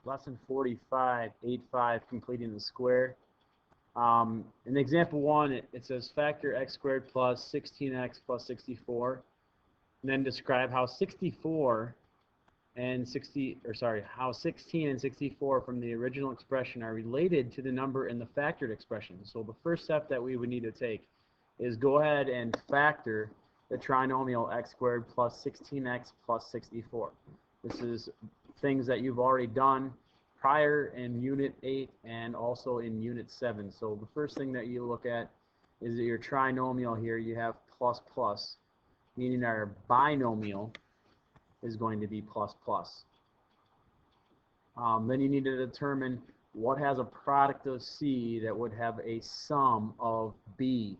Lesson 45, 8-5, completing the square. In example 1, it says factor x squared plus 16x plus 64, and then describe how 64 and how 16 and 64 from the original expression are related to the number in the factored expression. So the first step that we would need to take is go ahead and factor the trinomial x squared plus 16x plus 64. This is things that you've already done prior in Unit 8 and also in Unit 7. So the first thing that you look at is that your trinomial here, you have plus plus, meaning our binomial is going to be plus plus. Then you need to determine what has a product of C that would have a sum of B,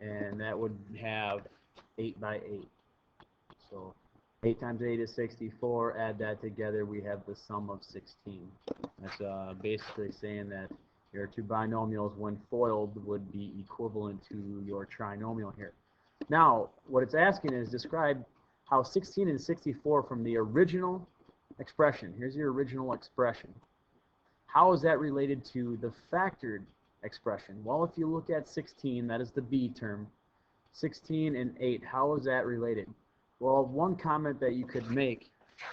and that would have 8 by 8. So 8 times 8 is 64. Add that together, we have the sum of 16. That's basically saying that your two binomials, when FOILed, would be equivalent to your trinomial here. Now, what it's asking is describe how 16 and 64 from the original expression, here's your original expression, how is that related to the factored expression? Well, if you look at 16, that is the B term, 16 and 8, how is that related? Well, one comment that you could make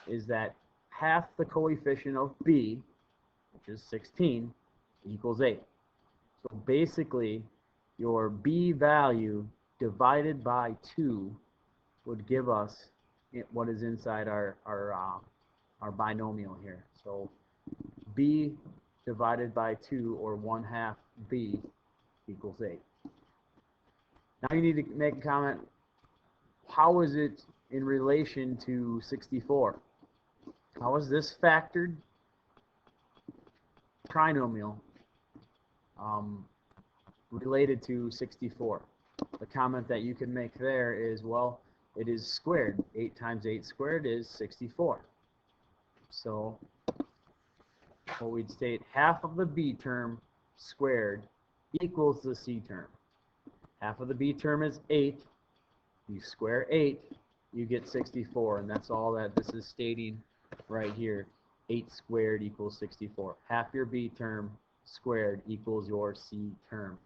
is that half the coefficient of B, which is 16, equals 8. So basically, your B value divided by 2 would give us what is inside our binomial here. So B divided by 2, or 1/2 B, equals 8. Now you need to make a comment, how is it in relation to 64? How is this factored trinomial related to 64? The comment that you can make there is, well, it is squared. 8 times 8 squared is 64. So what we'd state, half of the B term squared equals the C term. Half of the B term is 8. You square 8, you get 64, and that's all that this is stating right here. 8 squared equals 64. Half your B term squared equals your C term.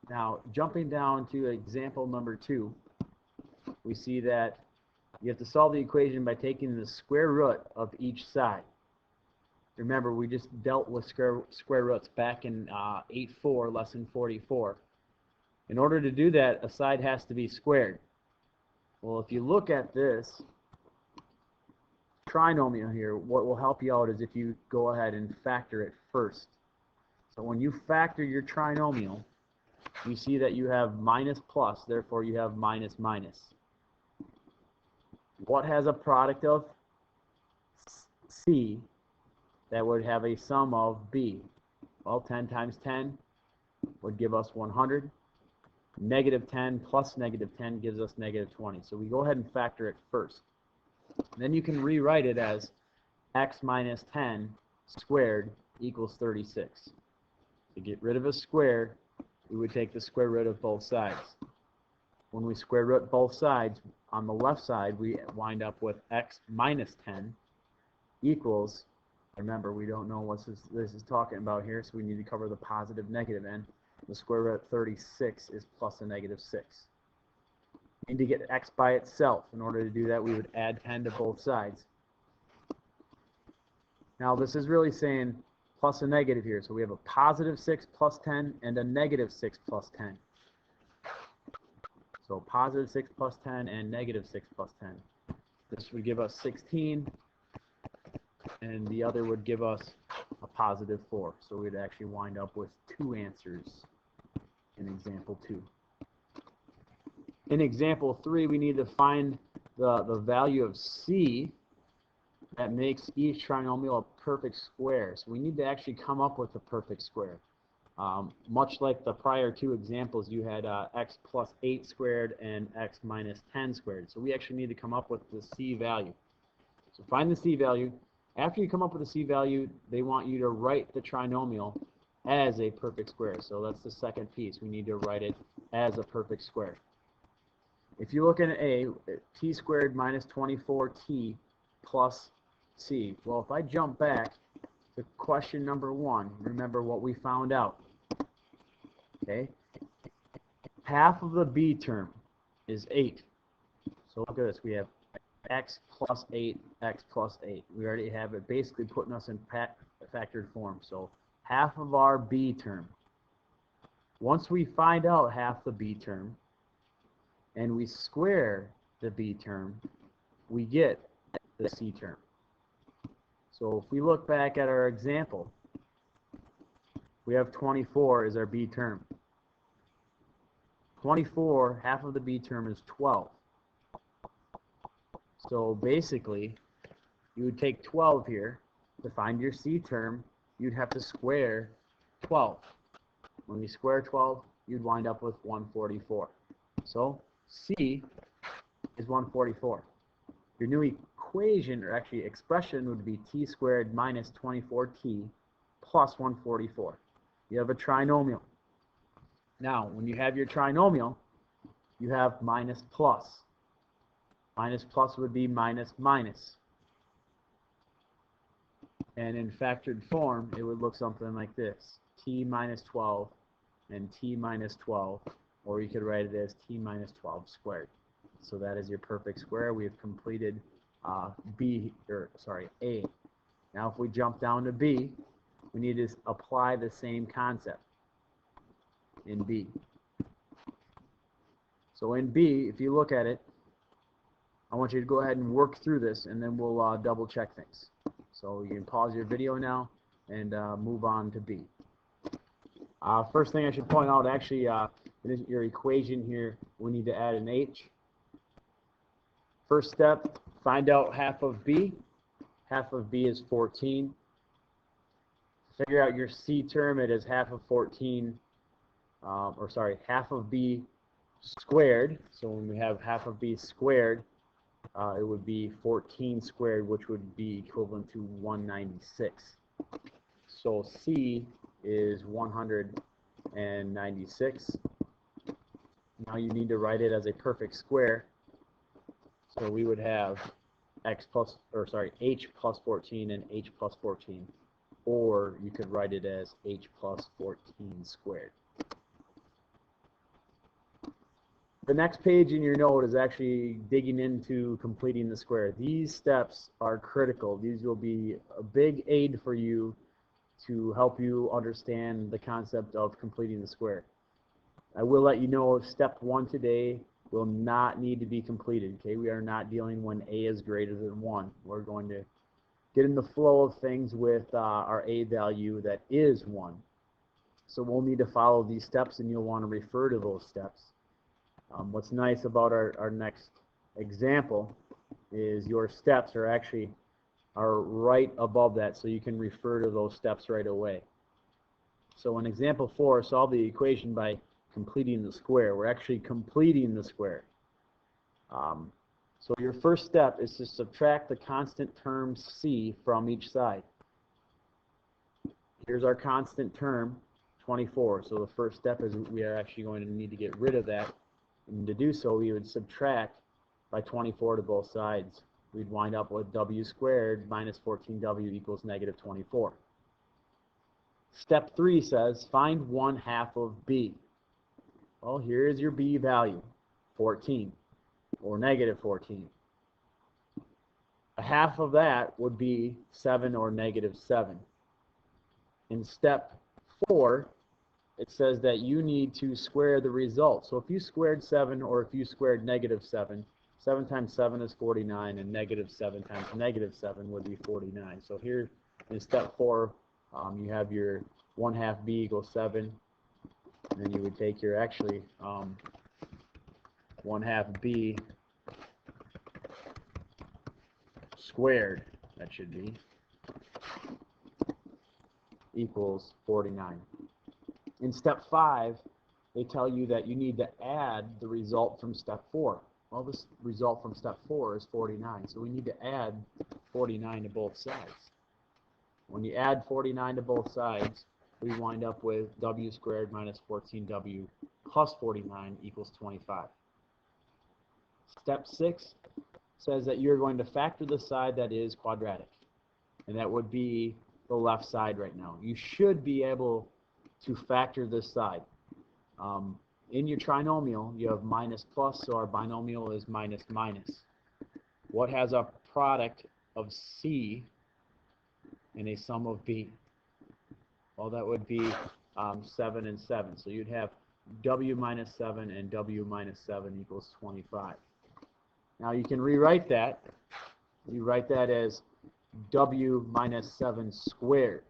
Now, jumping down to example number 2, we see that you have to solve the equation by taking the square root of each side. Remember, we just dealt with square roots back in 8-4, lesson 44. In order to do that, a side has to be squared. Well, if you look at this trinomial here, what will help you out is if you go ahead and factor it first. So when you factor your trinomial, you see that you have minus plus, therefore you have minus minus. What has a product of C that would have a sum of B? Well, 10 times 10 would give us 100. Negative 10 plus negative 10 gives us negative 20. So we go ahead and factor it first. Then you can rewrite it as x minus 10 squared equals 36. To get rid of a square, we would take the square root of both sides. When we square root both sides, on the left side, we wind up with x minus 10 equals, remember, we don't know what this is talking about here, so we need to cover the positive negative end. The square root of 36 is plus a negative 6. We need to get x by itself. In order to do that, we would add 10 to both sides. Now, this is really saying plus a negative here. So we have a positive 6 plus 10 and a negative 6 plus 10. So positive 6 plus 10 and negative 6 plus 10. This would give us 16, and the other would give us a positive 4. So we'd actually wind up with 2 answers in example 2. In example 3, we need to find the value of C that makes each trinomial a perfect square. So we need to actually come up with a perfect square. Much like the prior 2 examples, you had x plus 8 squared and x minus 10 squared. So we actually need to come up with the C value. So find the C value. After you come up with the C value, they want you to write the trinomial as a perfect square. So that's the second piece. We need to write it as a perfect square. if you look at A, t squared minus 24t plus c. Well, if I jump back to question number 1, remember what we found out. Okay? Half of the b term is 8. So look at this. We have x plus 8, x plus 8. We already have it basically putting us in factored form. So half of our b term. Once we find out half the b term and we square the b term, we get the c term. So if we look back at our example, we have 24 as our b term. 24, half of the b term is 12. So basically, you would take 12 here. To find your c term, you'd have to square 12. When you square 12, you'd wind up with 144. So c is 144. Your new equation, or actually expression, would be t squared minus 24t plus 144. You have a trinomial. Now, when you have your trinomial, you have minus plus. Minus plus would be minus minus. And in factored form, it would look something like this. T minus 12 and t minus 12, or you could write it as t minus 12 squared. So that is your perfect square. We have completed A. Now if we jump down to B, we need to apply the same concept in B. So in B, if you look at it, I want you to go ahead and work through this, and then we'll double check things. So you can pause your video now and move on to B. First thing I should point out, actually, in your equation here, we need to add an h. First step, find out half of b. Half of b is 14. Figure out your c term. It is half of 14, half of b squared. So when we have half of b squared, it would be 14 squared, which would be equivalent to 196. So c is 196. Now you need to write it as a perfect square. So we would have h plus 14 and h plus 14. Or you could write it as h plus 14 squared. The next page in your note is actually digging into completing the square. These steps are critical. These will be a big aid for you to help you understand the concept of completing the square. I will let you know step 1 today will not need to be completed. Okay, we are not dealing when a is greater than 1. We're going to get in the flow of things with our a value that is 1. So we'll need to follow these steps, and you'll want to refer to those steps. What's nice about our next example is your steps are right above that, so you can refer to those steps right away. So in example 4, solve the equation by completing the square. We're actually completing the square. So your first step is to subtract the constant term c from each side. Here's our constant term, 24. So the first step is we are actually going to need to get rid of that. And to do so, we would subtract by 24 to both sides. We'd wind up with w squared minus 14w equals negative 24. Step 3 says find 1/2 of b. Well, here is your b value, 14, or negative 14. A half of that would be 7 or negative 7. In step 4, it says that you need to square the result. So if you squared 7, or if you squared negative 7, 7 times 7 is 49, and negative 7 times negative 7 would be 49. So here in step 4, you have your 1/2 b equals 7, and then you would take your 1/2 b squared, that should be, equals 49. In step 5, they tell you that you need to add the result from step 4. Well, this result from step 4 is 49, so we need to add 49 to both sides. When you add 49 to both sides, we wind up with w squared minus 14w plus 49 equals 25. Step 6 says that you're going to factor the side that is quadratic, and that would be the left side right now. You should be able to factor this side. In your trinomial, you have minus plus, so our binomial is minus minus. What has a product of C and a sum of B? Well, that would be 7 and 7. So you'd have W minus 7 and W minus 7 equals 25. Now you can rewrite that. You write that as W minus 7 squared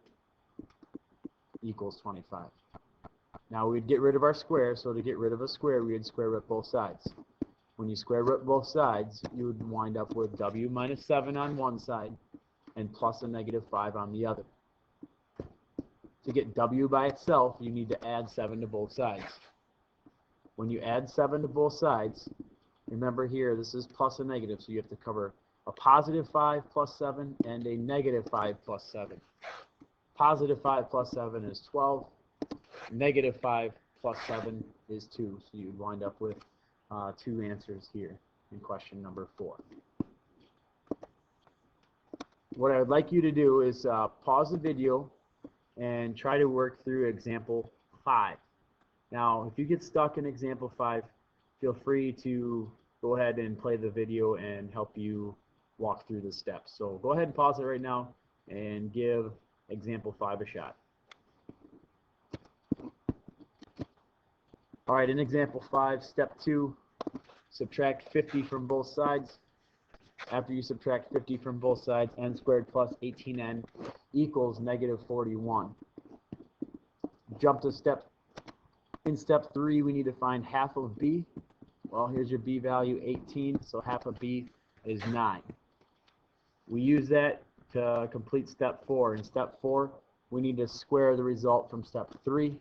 equals 25. Now we'd get rid of our square, so to get rid of a square, we would square root both sides. When you square root both sides, you would wind up with W minus 7 on one side and plus a negative 5 on the other. To get W by itself, you need to add 7 to both sides. When you add 7 to both sides, remember here, this is plus a negative, so you have to cover a positive 5 plus 7 and a negative 5 plus 7. Positive 5 plus 7 is 12. Negative 5 plus 7 is 2. So you'd wind up with 2 answers here in question number 4. What I would like you to do is pause the video and try to work through example 5. Now, if you get stuck in example 5, feel free to go ahead and play the video and help you walk through the steps. So go ahead and pause it right now and give example 5 a shot. All right, in example 5, step 2, subtract 50 from both sides. After you subtract 50 from both sides, n squared plus 18n equals negative 41. Jump to in step 3, we need to find half of b. Well, here's your b value, 18, so half of b is 9. We use that to complete step 4. In step 4, we need to square the result from step 3.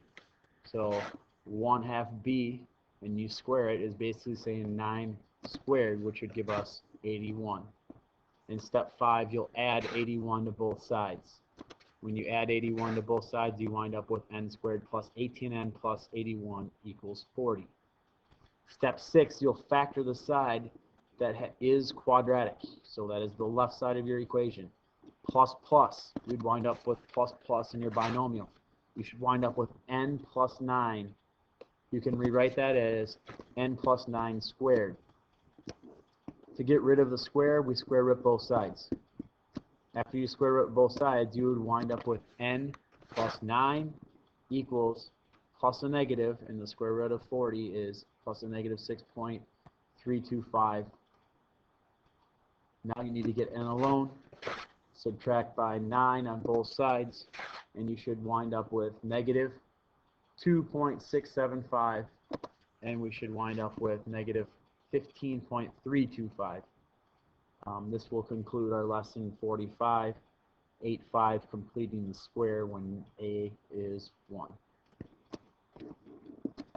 So 1/2 b, and you square it, is basically saying 9 squared, which would give us 81. In step 5, you'll add 81 to both sides. When you add 81 to both sides, you wind up with n squared plus 18n plus 81 equals 40. Step 6, you'll factor the side that is quadratic. So that is the left side of your equation. Plus plus, you'd wind up with plus plus in your binomial. You should wind up with n plus 9. You can rewrite that as n plus 9 squared. To get rid of the square, we square root both sides. After you square root both sides, you would wind up with n plus 9 equals plus a negative, and the square root of 40 is plus a negative 6.325. Now you need to get n alone. Subtract by 9 on both sides, and you should wind up with negative 2.675, and we should wind up with negative 15.325. This will conclude our lesson 45, 8-5, completing the square when a is 1.